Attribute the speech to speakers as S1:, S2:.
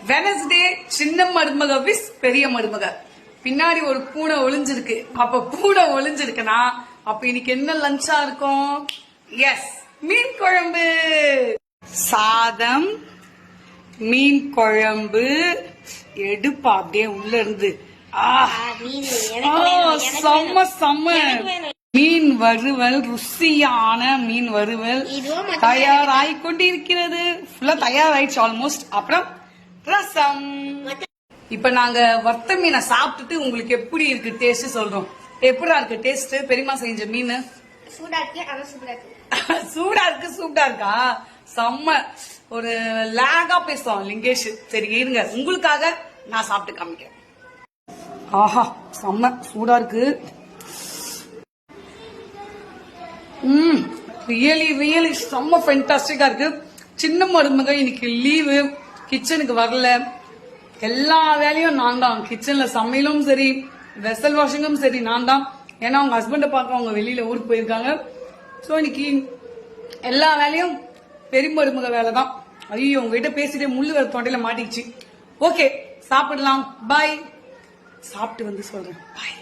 S1: Wednesday சின்ன மருமக விஸ் பெரிய மருமக. பின்னாடி ஒரு பூனை ஒளிஞ்சிருக்கு. அப்ப பூனை ஒளிஞ்சிருக்குன்னா அப்ப இன்னைக்கு என்ன லஞ்சா இருக்கும்? எஸ், மீன் குழம்பு. சாதம், மீன் குழம்பு எடுப்பா அப்படியே உள்ள இருந்து. செம்ம செம்ம மீன் வறுவல், ருசியான மீன் வறுவல் தயாராகி கொண்டிருக்கிறது. ஃபுல்லா தயாராயிடுச்சு ஆல்மோஸ்ட். அப்புறம் ரசம். இப்ப நாங்க வறுத்த மீனை சாப்பிட்டுட்டு உங்களுக்கு எப்படி இருக்கு டேஸ்ட் சொல்றோம். எப்படா இருக்கு டேஸ்ட்? பெரியமா செஞ்ச மீன்
S2: சூடா இருக்கு.
S1: சூடா இருக்கு. சூப்பரா இருக்கா? செம்ம. ஒரு லேகா பேசுவோம் லிங்கேஷ். சரி இருங்க, உங்களுக்காக நான் சாப்பிட்டு காமிக்கிறேன். ஆஹா, செம்ம சூடா இருக்கு. ரியலி செம்ம ஃபென்டாஸ்டிக்கா இருக்கு. சின்ன மருமக இன்னைக்கு லீவு, கிச்சனுக்கு வரல. எல்லா வேலையும் நான் தான். கிச்சன்ல சமையலும் சரி, வெசல் வாஷிங்கும் சரி நான் தான். ஏன்னா அவங்க ஹஸ்பண்ட பார்க்க அவங்க வெளியில ஊருக்கு போயிருக்காங்க. சோ இன்னைக்கு எல்லா வேலையும் பெரிய மருமக வேலை தான். ஐயோ, உங்ககிட்ட பேசிட்டே முள்ளு வேற தொண்டையில மாட்டிச்சு. ஓகே, சாப்பிடலாம். பாய். சாப்பிட்டு வந்து சொல்றேன். பாய்.